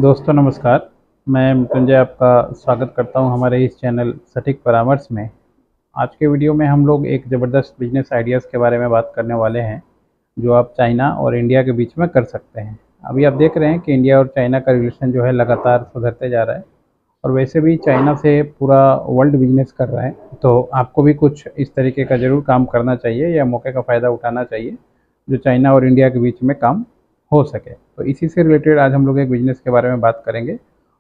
दोस्तों नमस्कार। मैं मृत्युंजय आपका स्वागत करता हूं हमारे इस चैनल सटीक परामर्श में। आज के वीडियो में हम लोग एक ज़बरदस्त बिजनेस आइडियाज़ के बारे में बात करने वाले हैं जो आप चाइना और इंडिया के बीच में कर सकते हैं। अभी आप देख रहे हैं कि इंडिया और चाइना का रिलेशन जो है लगातार सुधरते जा रहा है और वैसे भी चाइना से पूरा वर्ल्ड बिजनेस कर रहा है, तो आपको भी कुछ इस तरीके का ज़रूर काम करना चाहिए या मौके का फ़ायदा उठाना चाहिए जो चाइना और इंडिया के बीच में काम हो सके। तो इसी से रिलेटेड आज हम लोग एक बिज़नेस के बारे में बात करेंगे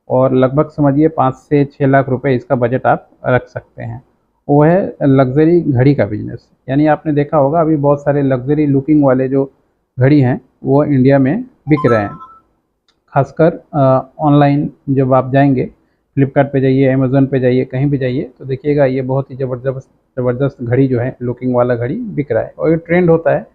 और लगभग समझिए 5 से 6 लाख रुपए इसका बजट आप रख सकते हैं। वो है लग्ज़री घड़ी का बिज़नेस। यानी आपने देखा होगा अभी बहुत सारे लग्ज़री लुकिंग वाले जो घड़ी हैं वो इंडिया में बिक रहे हैं। ख़ासकर ऑनलाइन जब आप जाएंगे, फ्लिपकार्ट पे जाइए, अमेज़न पे जाइए, कहीं भी जाइए तो देखिएगा ये बहुत ही ज़बरदस्त घड़ी जो है लुकिंग वाला घड़ी बिक रहा है और ये ट्रेंड होता है।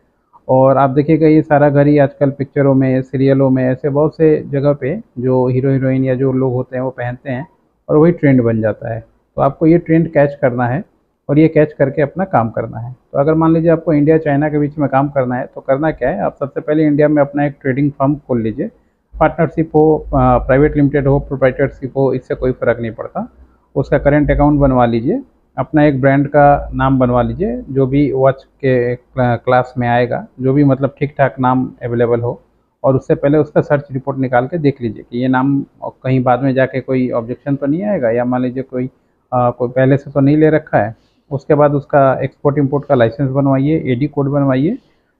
और आप देखिएगा ये सारा घड़ी आजकल पिक्चरों में, सीरियलों में, ऐसे बहुत से जगह पे जो हीरो हीरोइन या जो लोग होते हैं वो पहनते हैं और वही ट्रेंड बन जाता है। तो आपको ये ट्रेंड कैच करना है और ये कैच करके अपना काम करना है। तो अगर मान लीजिए आपको इंडिया चाइना के बीच में काम करना है तो करना क्या है, आप सबसे पहले इंडिया में अपना एक ट्रेडिंग फर्म खोल लीजिए। पार्टनरशिप हो, प्राइवेट लिमिटेड हो, प्रोप्राइटरशिप हो, इससे कोई फ़र्क नहीं पड़ता। उसका करेंट अकाउंट बनवा लीजिए, अपना एक ब्रांड का नाम बनवा लीजिए जो भी वॉच के क्लास में आएगा, जो भी मतलब ठीक ठाक नाम अवेलेबल हो। और उससे पहले उसका सर्च रिपोर्ट निकाल के देख लीजिए कि ये नाम कहीं बाद में जाके कोई ऑब्जेक्शन तो नहीं आएगा, या मान लीजिए कोई पहले से तो नहीं ले रखा है। उसके बाद उसका एक्सपोर्ट इंपोर्ट का लाइसेंस बनवाइए, एडी कोड बनवाइए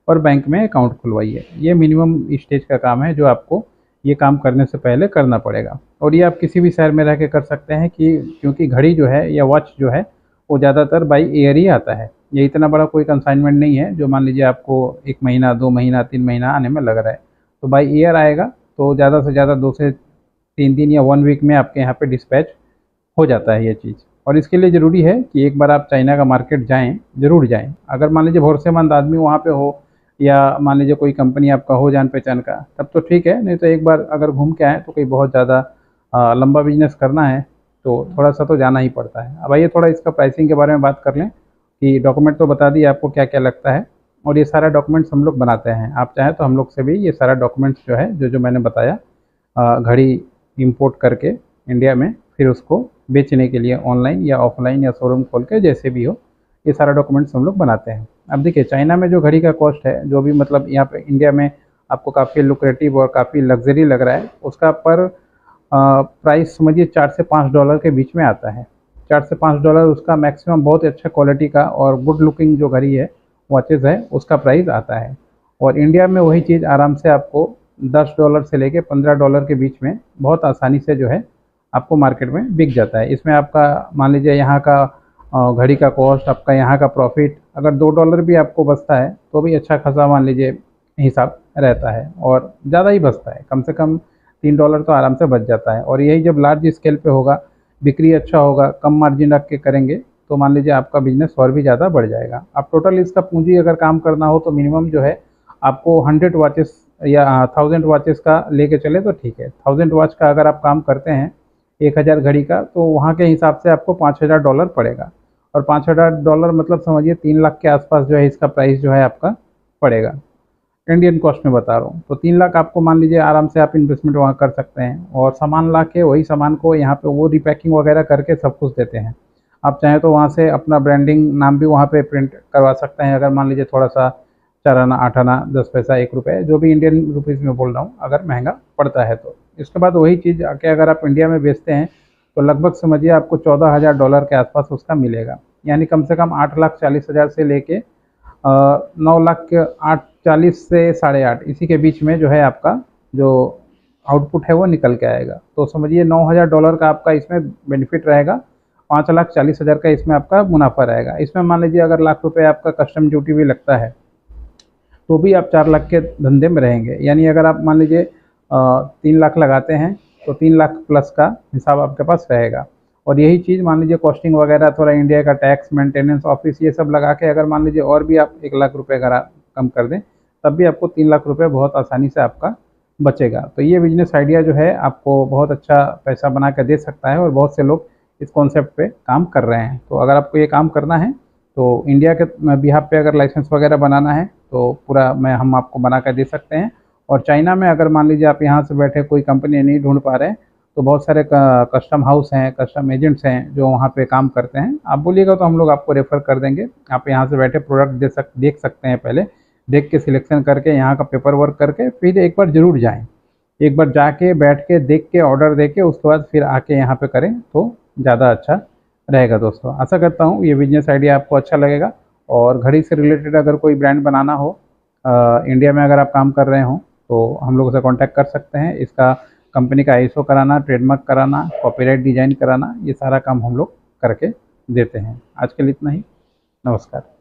और बैंक में अकाउंट खुलवाइए। ये मिनिमम स्टेज का काम है जो आपको ये काम करने से पहले करना पड़ेगा। और ये आप किसी भी शहर में रह के कर सकते हैं कि क्योंकि घड़ी जो है या वॉच जो है वो ज़्यादातर बाई एयर ही आता है। ये इतना बड़ा कोई कंसाइनमेंट नहीं है जो मान लीजिए आपको 1 महीना, 2 महीना, 3 महीना आने में लग रहा है। तो बाई एयर आएगा तो ज़्यादा से ज़्यादा 2 से 3 दिन या 1 वीक में आपके यहाँ पे डिस्पैच हो जाता है ये चीज़। और इसके लिए ज़रूरी है कि एक बार आप चाइना का मार्केट जाएँ, ज़रूर जाएँ। अगर मान लीजिए भरोसेमंद आदमी वहाँ पे हो या मान लीजिए कोई कंपनी आपका हो जान पहचान का, तब तो ठीक है, नहीं तो एक बार अगर घूम के आएँ तो कोई बहुत ज़्यादा लंबा बिजनेस करना है तो थोड़ा सा तो जाना ही पड़ता है। अब आइए थोड़ा इसका प्राइसिंग के बारे में बात कर लें कि डॉक्यूमेंट तो बता दिए आपको क्या क्या लगता है और ये सारा डॉक्यूमेंट्स हम लोग बनाते हैं। आप चाहें तो हम लोग से भी ये सारा डॉक्यूमेंट्स जो है जो जो मैंने बताया, घड़ी इंपोर्ट करके इंडिया में फिर उसको बेचने के लिए ऑनलाइन या ऑफलाइन या शोरूम खोल के जैसे भी हो, ये सारा डॉक्यूमेंट्स हम लोग बनाते हैं। अब देखिए चाइना में जो घड़ी का कॉस्ट है, जो भी मतलब यहाँ पे इंडिया में आपको काफ़ी लुक्रेटिव और काफ़ी लग्जरी लग रहा है, उसका पर प्राइस समझिए $4 से $5 के बीच में आता है। $4 से $5 उसका मैक्सिमम बहुत अच्छा क्वालिटी का और गुड लुकिंग जो घड़ी है, वॉचेज़ है, उसका प्राइस आता है। और इंडिया में वही चीज़ आराम से आपको $10 से लेके $15 के बीच में बहुत आसानी से जो है आपको मार्केट में बिक जाता है। इसमें आपका मान लीजिए यहाँ का घड़ी का कॉस्ट, आपका यहाँ का प्रॉफिट अगर $2 भी आपको बचता है तो भी अच्छा खासा मान लीजिए हिसाब रहता है और ज़्यादा ही बचता है, कम से कम $3 तो आराम से बच जाता है। और यही जब लार्ज स्केल पे होगा, बिक्री अच्छा होगा, कम मार्जिन रख के करेंगे तो मान लीजिए आपका बिजनेस और भी ज़्यादा बढ़ जाएगा। अब टोटल इसका पूंजी अगर काम करना हो तो मिनिमम जो है आपको 100 वॉचेस या 1000 वॉचेस का लेके चले तो ठीक है। 1000 वॉच का अगर आप काम करते हैं 1000 घड़ी का, तो वहाँ के हिसाब से आपको $5000 पड़ेगा। और $5000 मतलब समझिए 3 लाख के आसपास जो है इसका प्राइस जो है आपका पड़ेगा। इंडियन कॉस्ट में बता रहा हूँ। तो 3 लाख आपको मान लीजिए आराम से आप इन्वेस्टमेंट वहाँ कर सकते हैं और सामान ला के वही सामान को यहाँ पे वो रिपैकिंग वगैरह करके सब कुछ देते हैं। आप चाहें तो वहाँ से अपना ब्रांडिंग नाम भी वहाँ पे प्रिंट करवा सकते हैं। अगर मान लीजिए थोड़ा सा 4 आना, 8 आना, 10 पैसा, 1 रुपये, जो भी इंडियन रुपीज़ में बोल रहा हूँ, अगर महंगा पड़ता है तो। इसके बाद वही चीज़ आके अगर आप इंडिया में बेचते हैं तो लगभग समझिए आपको $14,000 के आसपास उसका मिलेगा। यानी कम से कम 8,40,000 से लेके 9,40 से 8.5 इसी के बीच में जो है आपका जो आउटपुट है वो निकल के आएगा। तो समझिए $9,000 का आपका इसमें बेनिफिट रहेगा, 5,40,000 का इसमें आपका मुनाफा रहेगा। इसमें मान लीजिए अगर लाख रुपए आपका कस्टम ड्यूटी भी लगता है तो भी आप 4 लाख के धंधे में रहेंगे। यानी अगर आप मान लीजिए 3 लाख लगाते हैं तो 3 लाख प्लस का हिसाब आपके पास रहेगा। और यही चीज़ मान लीजिए कॉस्टिंग वगैरह, थोड़ा इंडिया का टैक्स, मेंटेनेंस, ऑफिस, ये सब लगा के अगर मान लीजिए और भी आप 1 लाख रुपए अगर आप कम कर दें तब भी आपको 3 लाख रुपए बहुत आसानी से आपका बचेगा। तो ये बिजनेस आइडिया जो है आपको बहुत अच्छा पैसा बना कर दे सकता है और बहुत से लोग इस कॉन्सेप्ट पे काम कर रहे हैं। तो अगर आपको ये काम करना है तो इंडिया के बिहाफ पे अगर लाइसेंस वगैरह बनाना है तो पूरा हम आपको बना कर दे सकते हैं। और चाइना में अगर मान लीजिए आप यहाँ से बैठे कोई कंपनी नहीं ढूंढ पा रहे हैं, तो बहुत सारे कस्टम हाउस हैं, कस्टम एजेंट्स हैं जो वहाँ पे काम करते हैं। आप बोलिएगा तो हम लोग आपको रेफ़र कर देंगे। आप यहाँ से बैठे प्रोडक्ट देख सकते हैं, पहले देख के सिलेक्शन करके यहाँ का पेपर वर्क करके फिर एक बार ज़रूर जाएँ। एक बार जाके बैठ के देख के ऑर्डर दे के उसके बाद फिर आके यहाँ पे करें तो ज़्यादा अच्छा रहेगा दोस्तों। आशा करता हूँ ये बिजनेस आइडिया आपको अच्छा लगेगा। और घड़ी से रिलेटेड अगर कोई ब्रांड बनाना हो, इंडिया में अगर आप काम कर रहे हो तो हम लोगों से कांटेक्ट कर सकते हैं। इसका कंपनी का आईएसओ कराना, ट्रेडमार्क कराना, कॉपीराइट डिज़ाइन कराना, ये सारा काम हम लोग करके देते हैं। आज के लिए इतना ही। नमस्कार।